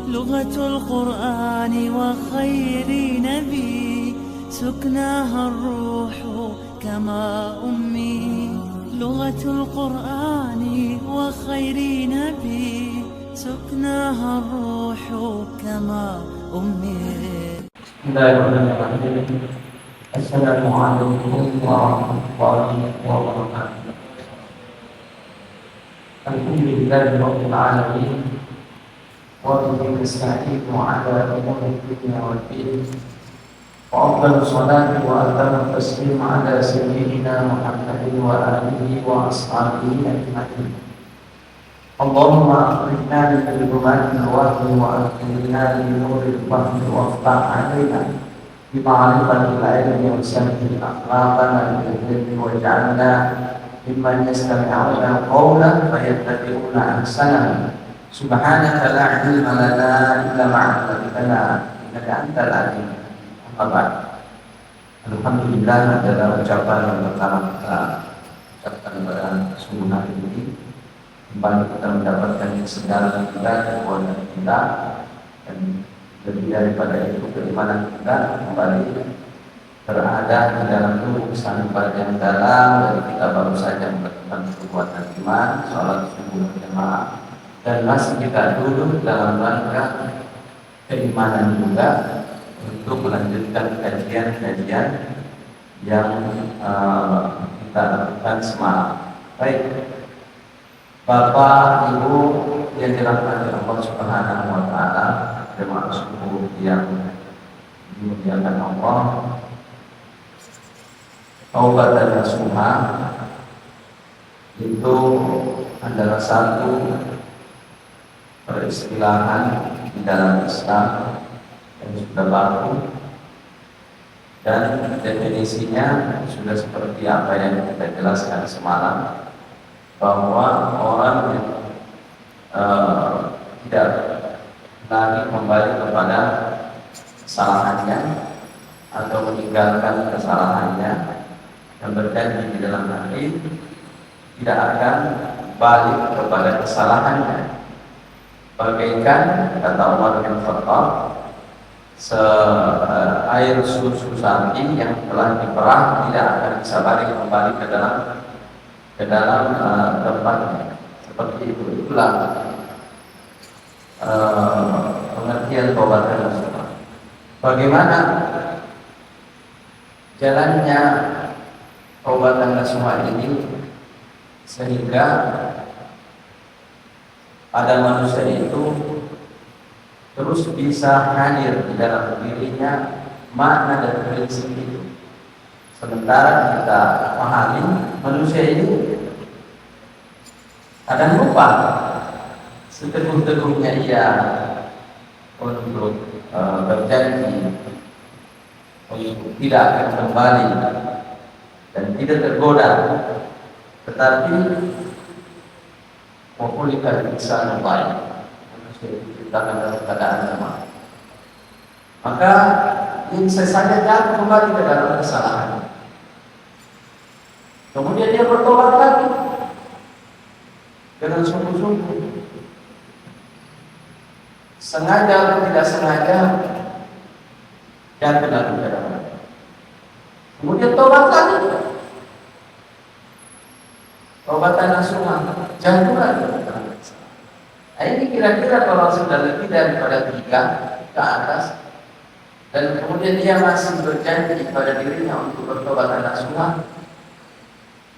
لغة القرآن وخير نبي سكناها الروح كما أمي لغة القرآن وخير نبي سكناها الروح كما أمي. السلام عليكم ورحمة الله وبركاته. الحمد لله رب العالمين وبه نستعين على أمور الدنيا والدين وأفضل الصلاة وأتم التسليم على سيدنا محمد وآله وأصحابه أجمعين. اللهم أخرجنا من ظلمات الوهم وأدخلنا بنور الفهم وافتح علينا بمعرفة العلم وسهل أخلاقنا بالعلم واجعلنا ممن يستمعون القول فيتبعون أحسنه. سبحانك لا علم لنا إلا ما علمتنا إنك أنت العليم. Amma ba'd. Alhamdulillah adalah ucapan yang pertama kita ucapkan kepada sungguh hari ini. Kembali kita mendapatkan kesedaran kita, kekuatan kita, dan lebih daripada itu keimanan kita kembali berada di dalam urusan ibadah yang dalam. Dan kita baru saja melakukan kekuatan iman, sholat subuh berjamaah, dan masih kita duduk dalam rangka keimanan juga untuk melanjutkan kajian-kajian yang kita lakukan semalam. Baik, Bapak Ibu yang dirahmati Allah Subhanahu wa taala, jemaah subuh yang dimuliakan Allah, taubatan nasuha itu adalah satu peristilahan di dalam Islam yang sudah baku, dan definisinya sudah seperti apa yang kita jelaskan semalam, bahwa orang yang tidak lagi kembali kepada kesalahannya atau meninggalkan kesalahannya dan berjanji di dalam hati tidak akan balik kepada kesalahannya, bagaikan kata Umar bin Khattab, air susu sapi yang telah diperah tidak akan bisa balik kembali ke dalam tempatnya. Seperti itu. Itulah pengertian taubatan nasuha. Bagaimana jalannya taubatan nasuha ini sehingga pada manusia itu terus bisa hadir di dalam dirinya makna dan prinsip itu. Sementara kita pahami manusia ini kadang lupa seteguh-teguhnya ia untuk berjanji untuk tidak akan kembali dan tidak tergoda, tetapi mengkulikan insanu baik, diciptakan dalam keadaan lemah, maka bisa saja jatuh kembali ke dalam kesalahan. Kemudian dia bertobat lagi dengan sungguh-sungguh, sengaja atau tidak sengaja jatuh dalam keadaan. Kemudian tobat lagi, taubatan nasuha, jatuh lagi. Nah, ini kira-kira kalau sudah lebih daripada 3 ke atas, dan kemudian dia masih berjanji pada dirinya untuk bertaubatan nasuha,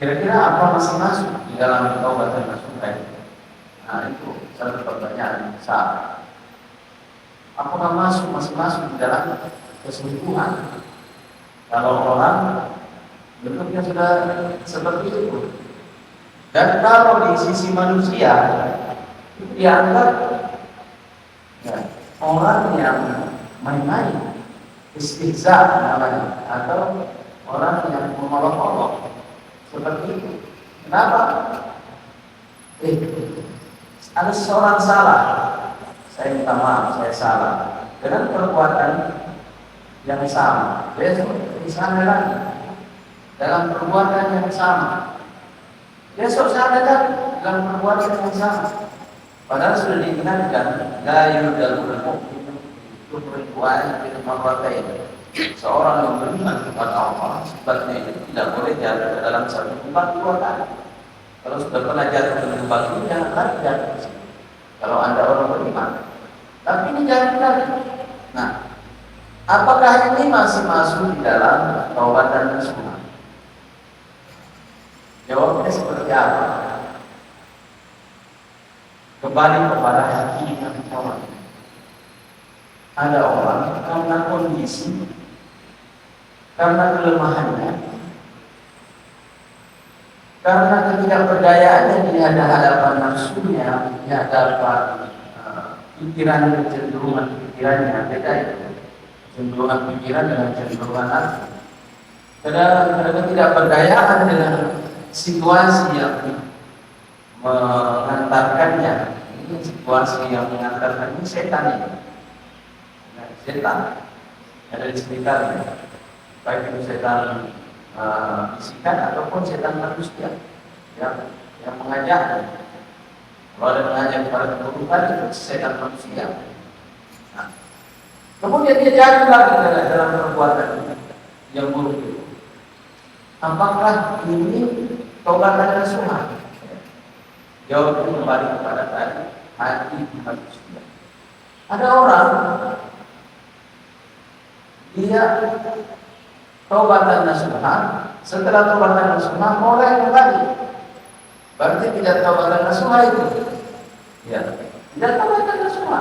kira-kira apa masih masuk di dalam taubatan nasuha ini? Nah, itu satu pertanyaan besar. Apakah masih masuk di dalam keselingkuhan? Kalau orang bentuknya sudah seperti itu, dan kalau di sisi manusia dianggap orang yang main-main, istihza namanya, atau orang yang mengolok-olok seperti itu. Kenapa? Ada seorang salah, saya minta maaf, saya salah dengan perbuatan yang sama, besok di sana lagi dalam perbuatan yang sama, besok sana lagi dalam perbuatan yang sama. Padahal sudah diingatkan, la yudalul mu'minu itu perempuan itu marratain. Seorang yang beriman kepada Allah, sifatnya itu tidak boleh jatuh dalam satu tempat dua kali. Kalau sudah pernah jatuh ke tempat ini, jangan lagi jatuh. Kalau Anda orang beriman, tapi ini jatuh lagi. Nah, apakah ini masih masuk di dalam taubat dan nasuha? Jawabnya seperti apa? Kembali kepada hakikat taubat. Ada orang karena kondisi, karena kelemahannya, karena ketidakberdayaannya di hadapan nafsunya, di hadapan pikiran kecenderungan pikirannya, beda itu. Cenderungan pikiran dengan cenderungan nafsu. Karena ketidakberdayaan dengan situasi yang mengantarkannya, ini situasi yang mengantarkannya setan ini. Setan ada di sekitarnya, baik itu setan bisikan ataupun setan manusia yang mengajak. Kalau ada mengajak kepada keburukan itu setan manusia. Nah, kemudian dia jatuh lagi dalam perbuatan yang buruk itu. Apakah ini taubat dan nasuha? Jawabnya kembali kepada tadi, hati manusia. Ada orang dia taubat dan nasuha, setelah taubat dan nasuha mulai kembali. Berarti tidak taubat dan nasuha itu. Ya, tidak taubat dan nasuha.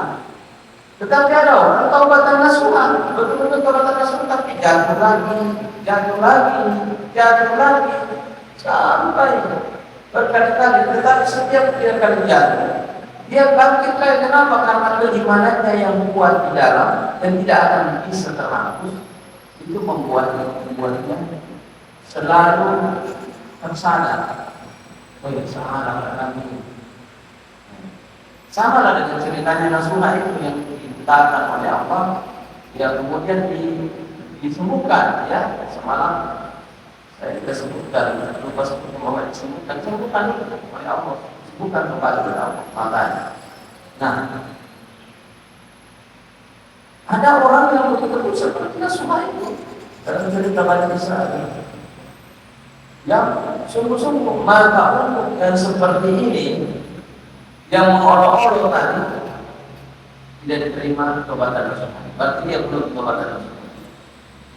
Tetapi ada orang taubat dan nasuha, betul-betul taubat dan nasuha, tapi jatuh lagi, sampai berkali-kali. Tetapi setiap dia kali jatuh, dia bangkit lagi. Kenapa? Karena keimanannya yang kuat di dalam dan tidak akan bisa terhapus. Itu membuatnya selalu tersadar. Oh ya, salah karena ini. Sama lah dengan ceritanya nasuha itu yang dimintakan oleh Allah, yang kemudian disembuhkan. Ya, semalam saya sudah sebutkan, lupa sebutkan bahwa disembuhkan oleh Allah, sembuhkan kepada Allah. Makanya, nah, ada orang yang betul-betul seperti nasuha itu dalam cerita Bani Israil, yang sungguh-sungguh maka untuk yang seperti ini, yang mengolok-olok tadi, tidak diterima tobatan nasuha. Berarti dia belum tobatan nasuha.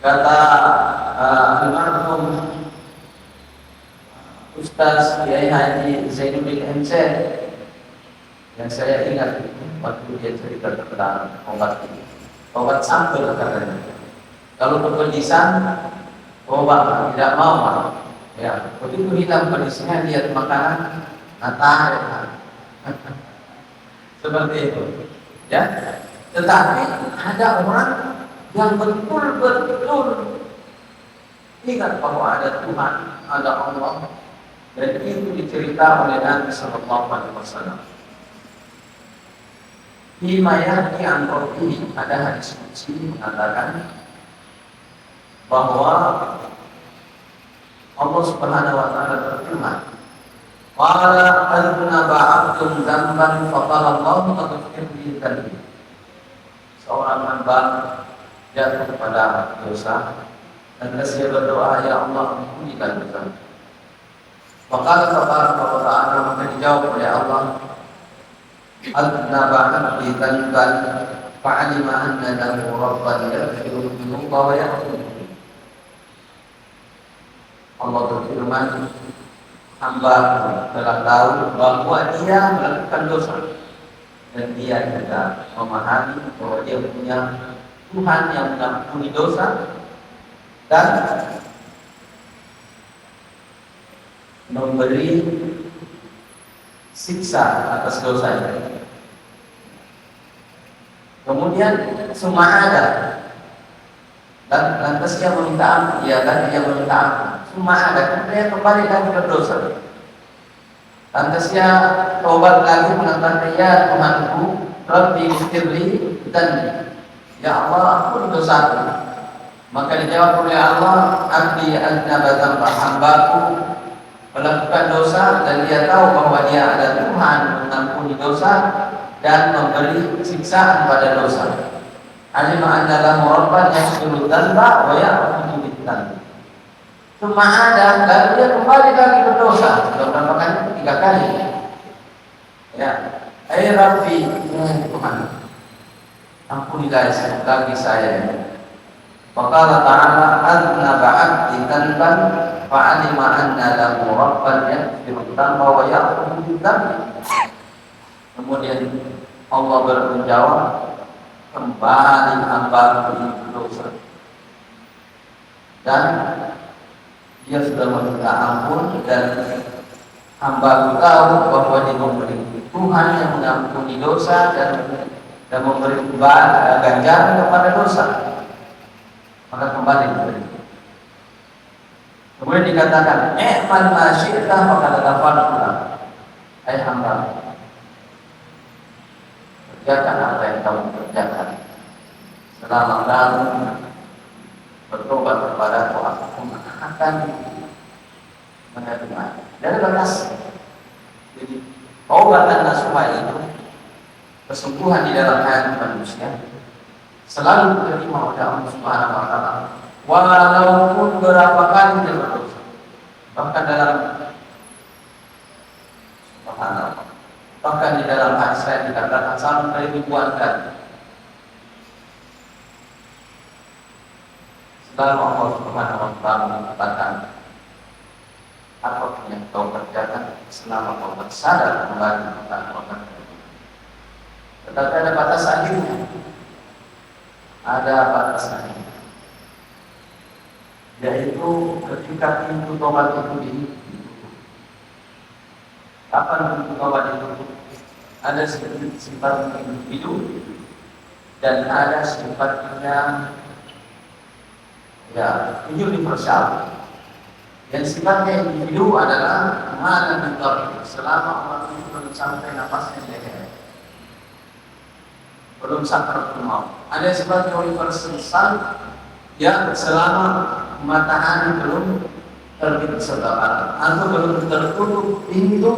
Kata almarhum Ustaz Kiai Haji Zainuddin MC, yang saya ingat waktu dia cerita tentang obat sambal katanya. Kalau kepedesan, obat tidak mau. Ya, begitu hilang pedesnya lihat makanan, natar. Seperti itu. Ya. Tetapi ada orang yang betul-betul ingat bahwa ada Tuhan, ada Allah, dan itu dicerita oleh Nabi Sallallahu Alaihi Wasallam. Himayah di antara ini ada hadis qudsi mengatakan bahwa Allah Subhanahu Wa Taala berfirman, "Qala aznaba 'abdun dzamban faqala Allahu aghfir li dzambi." Seorang hamba jatuh kepada dosa dan dia berdoa, "Ya Allah, ampunikan dosa." Maka Allah Ta'ala maka dijawab oleh Allah, "Adnaba 'abdi dzamban fa'alima anna lahu rabban yaghfiru dzunuba wa yaghfiru." Allah berfirman, hamba telah tahu bahwa dia melakukan dosa, dan dia juga memahami bahwa dia punya Tuhan yang mengampuni dosa dan memberi siksa atas dosanya. Kemudian semua ada, dan lantas dia meminta ampun, dia meminta ampun. Semua ada, kemudian kembali lagi berdosa. Lantas dia tobat lagi mengatakan, "Ya Tuhanku, Rabbi ighfirli dan ya Allah, ampuni dosaku." Maka dijawab oleh Allah, "Abdi aznaba dzamban," hambaku melakukan dosa dan dia tahu bahwa dia ada Tuhan mengampuni dosa, dan memberi siksaan pada dosa. Alima anna lahu rabban yaghfiru dzanba wa ya'khudhu bid-dzanbi. Cuma ada, lalu dia kembali lagi berdosa. Sudah berapa kali? 3 kali. Ya, hai Rabbi, Tuhan, ampunilah lagi saya. Faqala ta'ala anna ba'abdi dzanban fa'alima anna lahu rabban yaghfiru dzanba wa ya'khudhu bid-dzanbi. Kemudian Allah menjawab, kembali hamba berdosa, dan dia sudah meminta ampun, dan hamba tahu bahwa dia memberi Tuhan yang mengampuni dosa dan memberi ganjaran kepada dosa, maka kembali diberi. Kemudian dikatakan, man ma syi'ta faqad ghafartu. Hai hamba, kerjakan apa yang kamu kerjakan. Selama kamu bertobat kepada aku akan menerima. Dari batas. Jadi taubatan nasuha itu kesungguhan di dalam hati manusia selalu diterima oleh Allah Subhanahu wa taala. Walaupun berapa kali dia berdosa. Bahkan di dalam hadis saya dikatakan sampai ribuan kali. Selalu Allah Subhanahu wa taala mengatakan, apapun yang kau kerjakan selama kau bersadar kembali kepada Allah. Tetapi ada batasannya. Ada batasannya. Yaitu ketika pintu tobat itu ditutup. Kapan pintu tobat ditutup? Ada sifat individu dan ada sifatnya universal. Yang sifatnya individu adalah mana bentar selama orang itu belum sampai nafasnya leher, belum sakaratul maut. Ada sifatnya universal yang selama matahari belum terbit sebelah atau belum tertutup pintu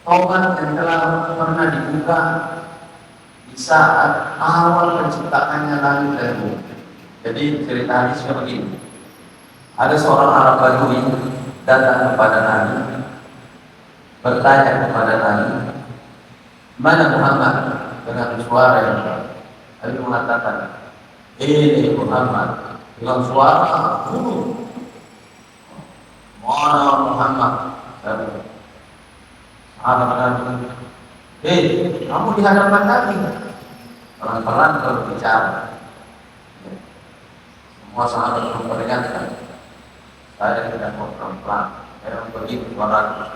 taubat yang telah pernah dibuka di saat awal penciptaannya langit dan bumi. Jadi cerita hadisnya begini. Ada seorang Arab Badui datang kepada Nabi, bertanya kepada Nabi, mana Muhammad, dengan suara yang Nabi mengatakan, ini Muhammad, dengan suara burung. Mana Muhammad? Sahabat Nabi, kamu di hadapan Nabi, pelan-pelan kalau bicara. Semua sahabat memperingatkan, saya tidak mau pelan-pelan, saya begitu suara.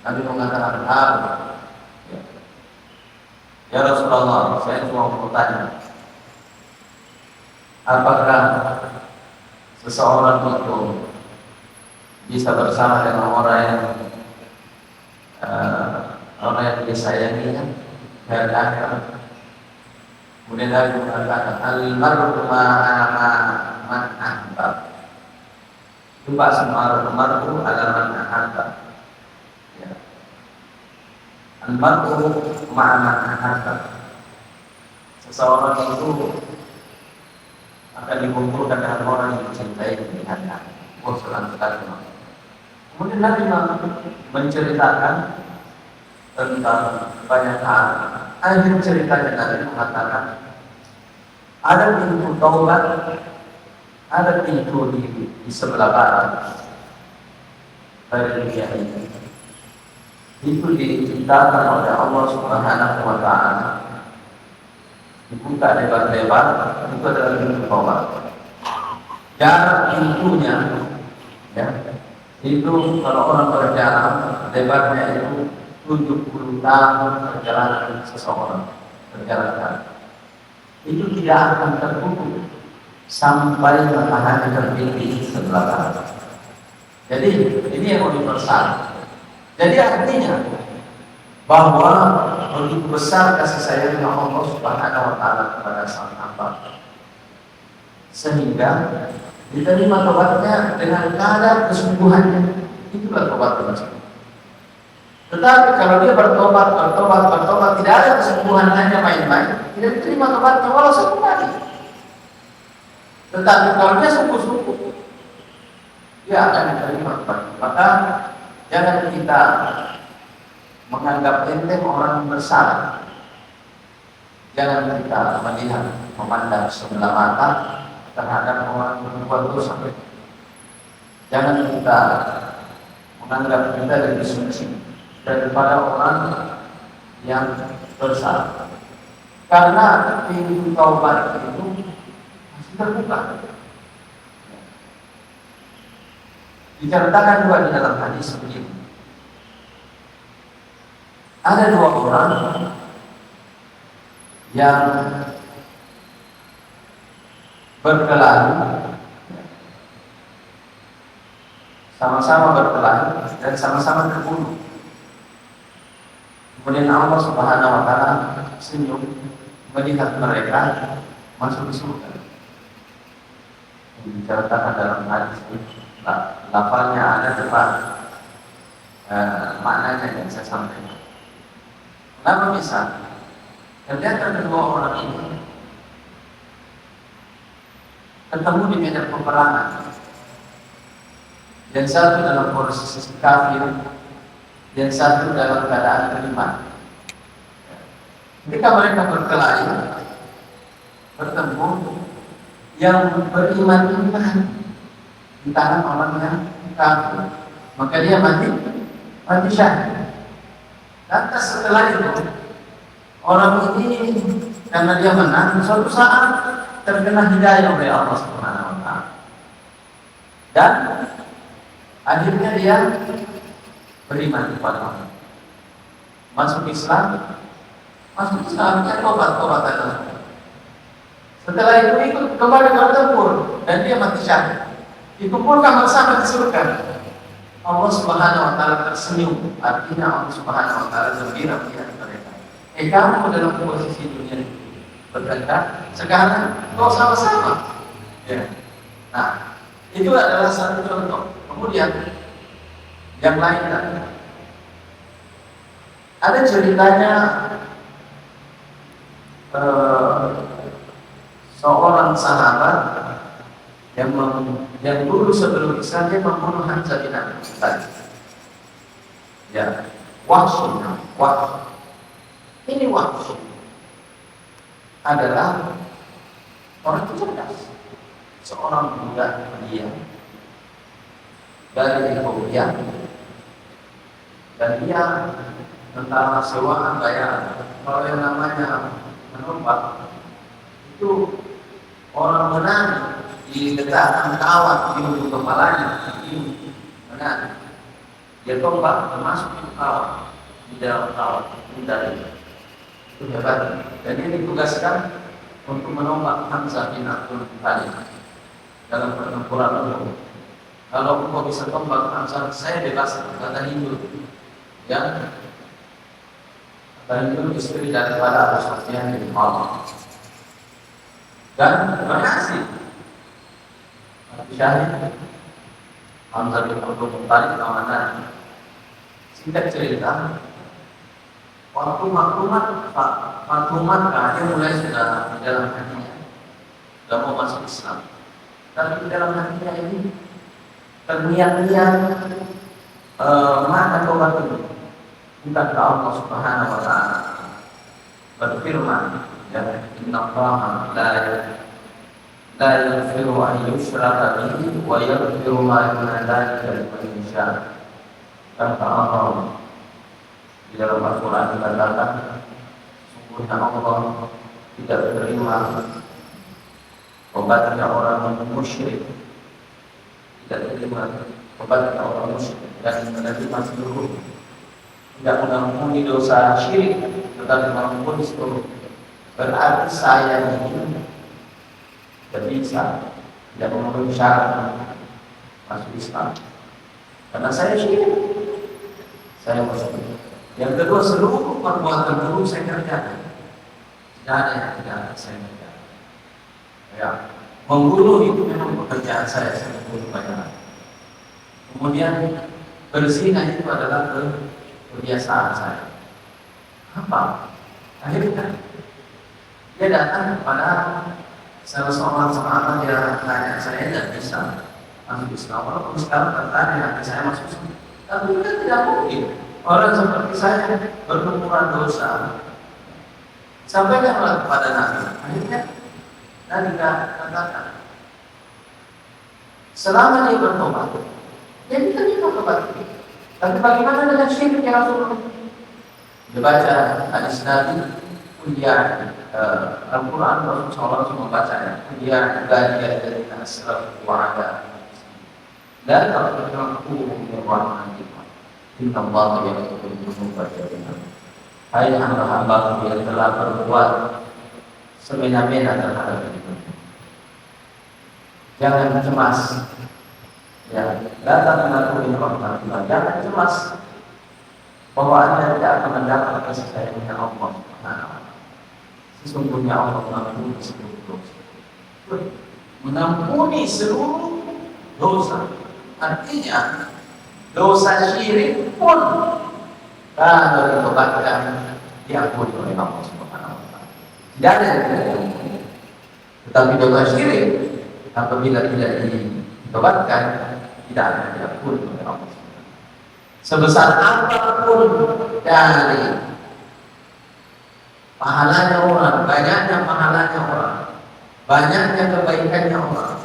Nabi mengatakan, ya Rasulullah, saya cuma mau tanya, apakah seseorang itu bisa bersama dengan orang yang disayanginya dan akhirat? Kemudian Nabi mengatakan, al-mar'u man ahbab. Jumpa semua al-mar'u ala man ahbab. Ya. Al-mar'u man ahbab. Seseorang itu akan dikumpulkan dengan orang yang dicintai dan dihargai. Selang sekali. Kemudian Nabi menceritakan tentang banyak hal. Akhir ceritanya Nabi mengatakan, ada pintu taubat, ada pintu di sebelah barat dari dunia ini. Itu diciptakan oleh Allah Subhanahu wa taala. Dibuka lebar-lebar, itu adalah pintu taubat. Jarak pintunya, ya, itu kalau orang berjalan, lebarnya itu 70 tahun perjalanan seseorang berjalan. Itu tidak akan tertutup sampai matahari terbit di sebelah barat. Jadi ini yang universal. Jadi artinya bahwa begitu besar kasih sayangnya Allah Subhanahu wa taala kepada sang hamba, sehingga diterima tobatnya dengan kadar kesungguhannya. Itulah tobat tersebut. Tetapi kalau dia bertobat, tidak ada kesembuhan, hanya main-main, tidak diterima tobatnya walau satu kali. Tetapi kalau dia sungguh-sungguh, dia akan diterima tobatnya. Maka jangan kita menganggap enteng orang bersalah. Jangan kita melihat, memandang sebelah mata terhadap orang yang berbuat dosa. Jangan kita menganggap kita lebih suci daripada orang yang bersalah. Karena pintu taubat itu masih terbuka. Diceritakan juga di dalam hadis begini. Ada dua orang yang berkelahi, sama-sama berkelahi dan sama-sama terbunuh. Kemudian Allah Subhanahu wa taala senyum melihat mereka masuk ke surga. Diceritakan dalam hadis ini, lafalnya ada depan maknanya yang saya sampaikan. Kenapa bisa? Ternyata kedua orang ini ketemu di medan peperangan. Yang satu dalam posisi kafir, yang satu dalam keadaan beriman. Ketika mereka berkelahi, bertemu, yang beriman ini di tangan orang yang kafir, maka dia mati syahid. Lantas setelah itu, orang ini karena dia menang, suatu saat terkena hidayah oleh Allah Subhanahu wa taala. Dan akhirnya dia beriman kepada Allah. Masuk Islam, dia tobat aja. Setelah itu ikut kembali bertempur dan dia mati syahid. Dikumpulkan bersama di surga. Allah Subhanahu wa taala tersenyum, artinya Allah Subhanahu wa taala gembira melihat mereka. Kamu dalam posisi dunia berkata, sekarang kau sama-sama. Ya. Nah, itu adalah satu contoh. Kemudian yang lain ada ceritanya seorang sahabat yang dulu sebelum Islam dia membunuh Hamzah bin Abi Thalib. Ya, Wahsy. Ini Wahsy adalah orang cerdas, seorang budak dia dari Ethiopia, dan dia tentara sewaan bayaran. Kalau yang namanya menembak itu orang menang diletakkan kawat di ujung kepalanya, ini menang. Dia tombak termasuk di kawat, di dalam kawat dari itu hebat. Dan dia ditugaskan untuk menombak Hamzah bin Abdul Muttalib dalam pertempuran itu. Kalau engkau bisa tombak Hamzah, saya bebas, kata Hindu. Ya, kata Hindu istri daripada Abu Sufyan bin Harb. Dan berhasil. Syahid Hamzah bin Abdul Muttalib namanya. Singkat cerita, waktu maklumat dia mulai sudah di dalam hatinya, sudah mau masuk Islam. Tapi di dalam hatinya ini terniat-niat mata tobat itu minta ke Allah Subhanahu wa taala, berfirman, ya innallaha la yaghfiru an yushraka bihi wa yaghfiru ma duna dzalika liman yasha. Kata Allah di dalam Al-Quran dikatakan, sungguhnya Allah tidak menerima obatnya orang musyrik, tidak menerima obatnya orang musyrik, dan menerima seluruh, tidak mengampuni dosa syirik, tetapi mengampuni seluruh. Berarti saya ini tidak bisa, tidak memenuhi syarat masuk Islam, karena saya syirik, saya masuk. Yang kedua, seluruh perbuatan buruk saya kerjakan. Tidak ada yang tidak saya kerjakan. Ya, membunuh itu memang pekerjaan saya membunuh banyak. Kemudian berzina itu adalah kebiasaan saya. Apa? Akhirnya dia datang kepada salah seorang sahabat yang tanya, saya tidak bisa masuk Islam, walaupun sekarang tertarik hati saya masuk Islam. Tapi kan tidak mungkin orang seperti saya berlumuran dosa. Sampaikanlah kepada Nabi. Akhirnya Nabi katakan, selama dia bertobat, dia bisa bertobat. Tapi bagaimana dengan syirik ya Rasulullah? Dibaca hadis Nabi, kuliah Al-Quran, Rasulullah SAW membacanya. Kuliah ibadiyah dari asraf wa'ada. Dan al-Quranku min-Rahman Inna Allah yaghfiru dzunuba jami'an. Hai hamba-hamba yang telah berbuat semena-mena terhadap itu, jangan cemas. Ya, datang mengaku min rahmatillah. Jangan cemas bahwa Anda tidak akan mendapat kasih sayangnya Allah. Sesungguhnya Allah mengampuni seluruh dosa. Mengampuni seluruh dosa. Artinya dosa syirik pun kalau ditobatkan diampuni oleh Allah Subhanahu wa taala. Tidak ada yang tidak diampuni. Tetapi dosa syirik apabila tidak ditobatkan tidak akan diampuni oleh Allah. Sebesar apapun dari pahalanya orang, banyaknya pahalanya orang, banyaknya kebaikannya orang,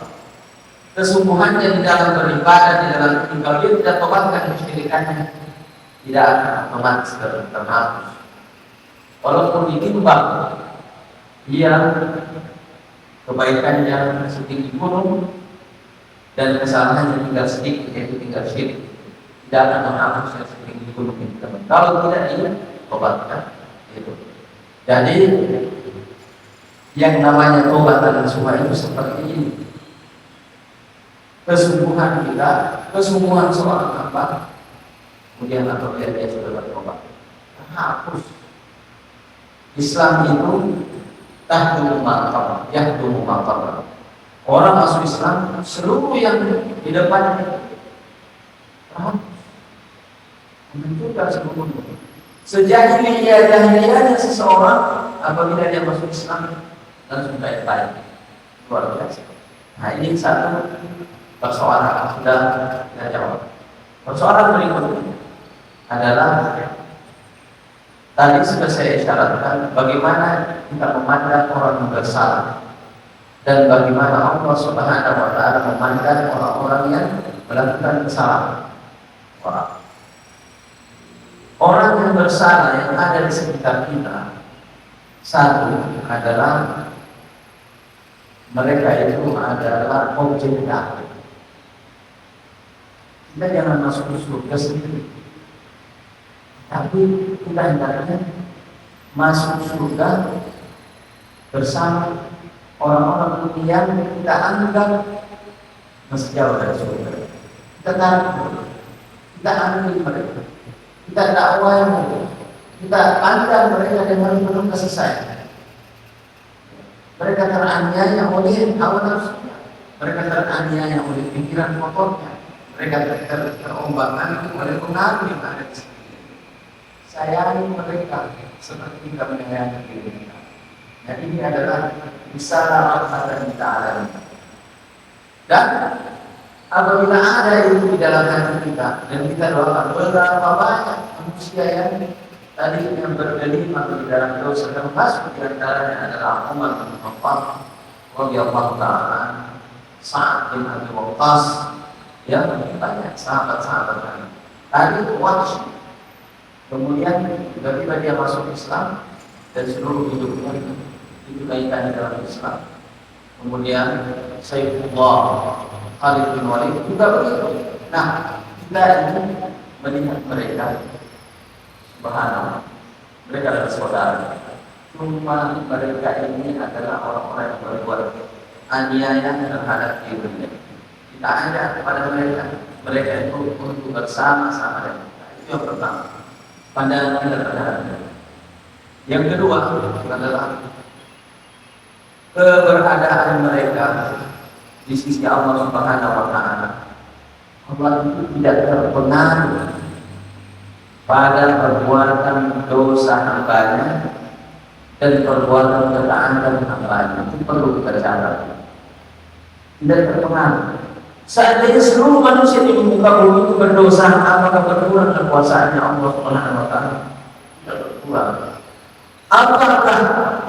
kesungguhannya di dalam beribadah, di dalam kalau dia tidak tobatkan kesyirikannya, tidak akan otomatis terhapus. Walaupun ditimbang dia kebaikannya setinggi gunung dan kesalahannya tinggal sedikit, yaitu tinggal syirik, tidak akan menghapus yang setinggi gunung itu. Kalau tidak ditobatkan itu. Jadi yang namanya tobat dan semua itu seperti ini. Kesungguhan kita, kesungguhan seorang hamba, kemudian apabila dia sudah bertobat, hapus. Islam itu tahdumu maqam, yahdumu maqam. Orang masuk Islam, seluruh yang di depannya hapus. Menentukan seluruhnya. Sejahiliyahnya seseorang apabila dia masuk Islam langsung baik-baik, luar biasa. Nah ini satu persoalan sudah kita jawab. Persoalan berikutnya adalah tadi sudah saya isyaratkan bagaimana kita memandang orang yang bersalah dan bagaimana Allah Subhanahu wa taala memandang orang-orang yang melakukan kesalahan. Orang yang bersalah yang ada di sekitar kita, satu adalah mereka itu adalah objek dakwah. Kita jangan masuk ke surga sendiri, tapi kita hendaknya masuk surga bersama orang-orang yang kita anggap masih jauh dari surga. Kita tarik, kita ambil mereka, kita dakwah mereka, kita pandang mereka dengan penuh kasih sayang. Mereka teraniaya oleh hawa nafsunya, mereka teraniaya oleh pikiran kotornya, mereka terombak-ambing oleh pengaruh yang ada di sekitar. Sayangi mereka seperti kita menyayangi diri kita. Dan ini adalah risalah Allah Ta'ala. Dan apabila ada itu di dalam hati kita dan kita doakan berapa banyak manusia yang tadi yang bergelimang di dalam dosa, termasuk di antaranya adalah Umar bin Khattab radhiyallahu ta'ala, Sa'ad bin Abi Waqqas, ya banyak sahabat-sahabat tadi Wahsy. Kemudian tiba-tiba dia masuk Islam dan seluruh hidupnya itu kaitan dalam Islam. Kemudian Sayyidullah Khalid bin Walid juga begitu. Nah, kita ini melihat mereka, subhanallah, mereka adalah saudara. Cuma mereka ini adalah orang-orang yang berbuat aniaya terhadap dirinya. Kita ajak kepada mereka itu untuk bersama-sama dengan kita. Itu yang pertama, pandangan kita terhadap mereka. Yang kedua adalah keberadaan mereka di sisi Allah Subhanahu wa taala. Allah itu tidak terpengaruh pada perbuatan dosa hambanya dan perbuatan ketaatan hambanya. Itu perlu kita catat. Tidak terpengaruh. Seandainya seluruh manusia di muka bumi itu berdosa, apakah berkurang kekuasaannya Allah Subhanahu wa Ta'ala? Tidak berkurang. Apakah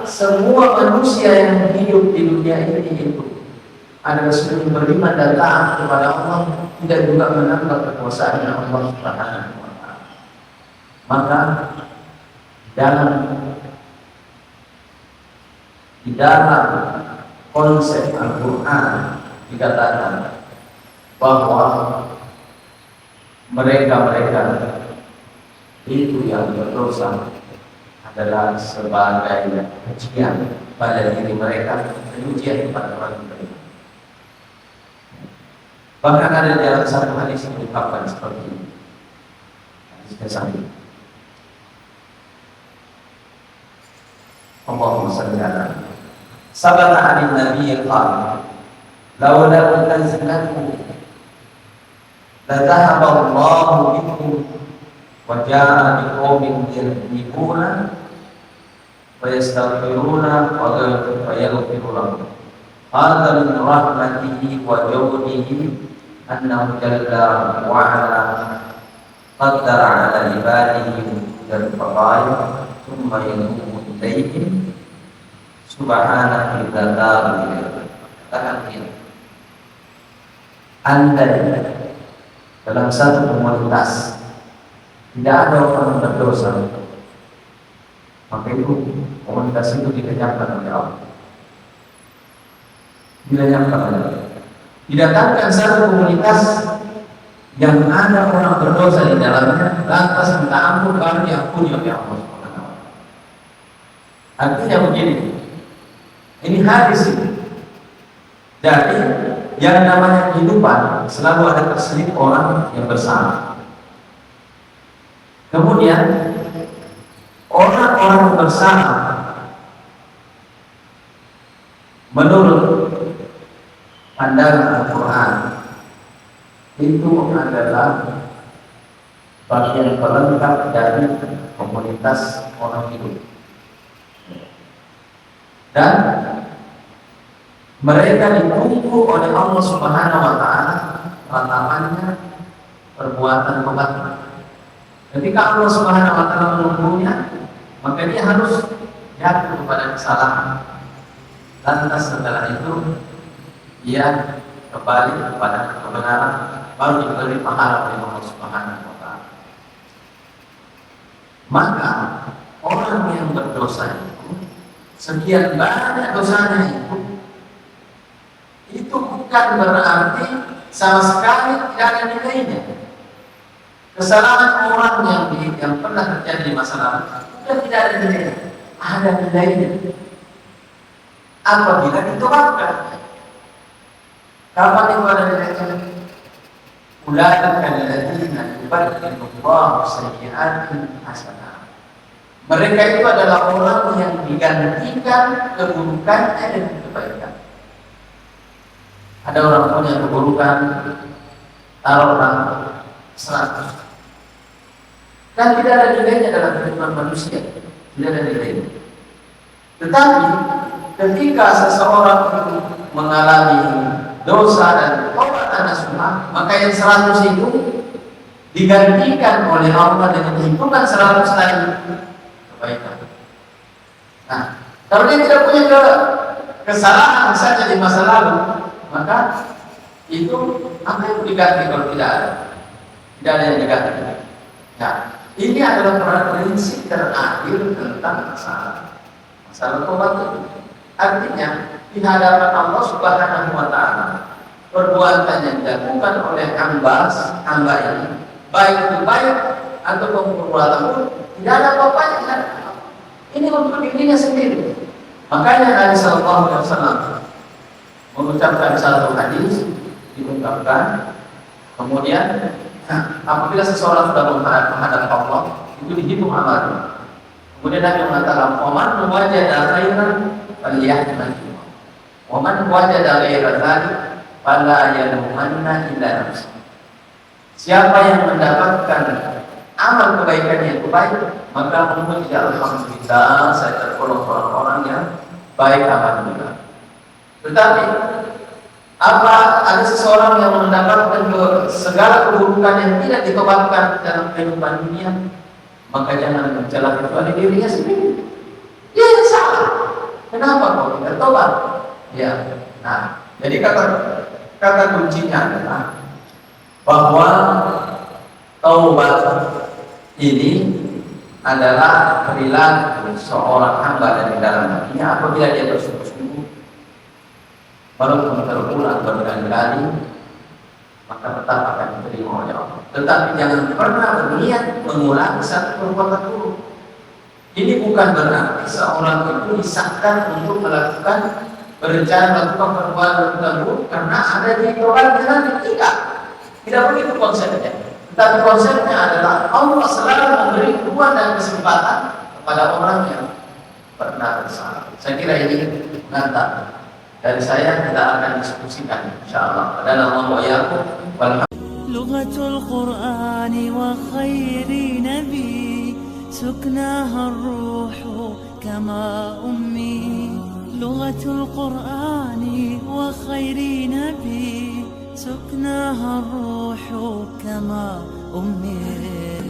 semua manusia yang hidup di dunia ini itu adalah sungguh beriman dan taat kepada Allah, tidak juga menambah kekuasaannya Allah Subhanahu wa Ta'ala? Maka di dalam konsep Al-Quran dikatakan bahwa mereka itu yang berdosa adalah sebagai ujian pada diri mereka dan ujian kepada orang lain. Bahkan ada di dalam satu hadis yang diungkapkan seperti ini. Hadisnya sahih. Allahumma shalli ala sabata 'ala nabi qala laula tanzilatu la dhahaba Allahu bikum wa jaa'a biqaumin yuhibbuna wa yastaghfiruna wa yaghfiru lahum. Hadza min rahmatihi wa jawdihi annahu jalla wa 'ala qaddara 'ala ibadihi dan fadail thumma yanubu ilaihim subhanahu wa ta'ala. Katakan ini, andai dalam satu komunitas tidak ada orang berdosa, maka itu komunitas itu dikenyapkan oleh Allah. Dilenyapkan oleh Allah. Didatangkan satu komunitas yang ada orang berdosa di dalamnya, lantas minta ampun baru diampuni oleh Allah. Artinya begini, ini hadis ini. Jadi yang namanya kehidupan selalu ada terselip orang yang bersama. Kemudian orang-orang bersama menurut pandangan Al-Quran itu adalah bagian pelengkap dari komunitas orang hidup. Dan mereka ditunggu oleh Allah Subhanahu wa Ta'ala ratapannya perbuatan tobat. Ketika Allah Subhanahu wa Ta'ala menunggunya, maka dia harus jatuh kepada kesalahan. Lantas setelah itu dia kembali kepada kebenaran, baru diberi pahala oleh Allah Subhanahu wa Ta'ala. Maka orang yang berdosa itu, sekian banyak dosanya itu bukan berarti sama sekali tidak ada nilainya. Kesalahan orang yang pernah terjadi di masa lalu sudah tidak ada nilainya. Ada nilainya apabila ditobatkan. Kapan itu ada nilainya? Ulaika alladziina yubaddilullahu sayyi'atihim hasanat. Mereka itu adalah orang yang digantikan keburukannya dengan kebaikan. Ada orang punya keburukan, taruhlah 100. Dan tidak ada nilainya dalam kehidupan manusia, tidak ada nilainya. Tetapi ketika seseorang itu mengalami dosa dan tobat nasuha, maka yang 100 itu digantikan oleh Allah dengan hitungan 100 lagi kebaikan. Nah, kalau dia tidak punya kesalahan saja di masa lalu, maka itu apa yang diganti kalau tidak ada? Tidak ada yang diganti. Nah, ini adalah prinsip terakhir tentang masalah tobat itu. Artinya di hadapan Allah Subhanahu wa Ta'ala, perbuatan yang dilakukan oleh hamba ini, baik itu baik atau perbuatan pun tidak ada apa-apanya. Ini untuk dirinya sendiri. Makanya Nabi Sallallahu Alaihi Wasallam mengucapkan satu hadis, diungkapkan, kemudian apabila seseorang sudah menghadap Allah, itu dihitung amalnya. Kemudian Nabi mengatakan, "Waman wajada khairan falyahmadillah. Waman wajada ghaira dzalik fala yalumanna illa nafsah." Siapa yang mendapatkan amal kebaikannya itu baik, maka memuji alhamdulillah saya tergolong orang-orang yang baik amalnya. Tetapi apa ada seseorang yang mendapatkan segala keburukan yang tidak ditobatkan dalam kehidupan dunia, maka jangan mencela kecuali dirinya sendiri. Dia yang salah. Kenapa kau tidak tobat? Ya. Nah, jadi kata kuncinya adalah bahwa taubat ini adalah perilaku seorang hamba dari dalam hatinya apabila dia bersungguh-sungguh, walaupun terulang berkali-kali, maka tetap akan diterima oleh Allah. Tetapi jangan pernah berniat mengulangi satu perbuatan buruk. Ini bukan berarti seorang itu disahkan untuk melakukan berencana melakukan perbuatan buruk karena ada di tobatnya nanti. Tidak begitu konsepnya. Tapi konsepnya adalah Allah selalu memberi ruang dan kesempatan kepada orang yang pernah bersalah. Saya kira ini nanti dari saya kita akan diskusikan insyaallah. Dan Allah yakum wal لغة القرآن وخير نبي سكناها الروح كما أمي لغة القرآن وخير نبي سكناها الروح كما أمي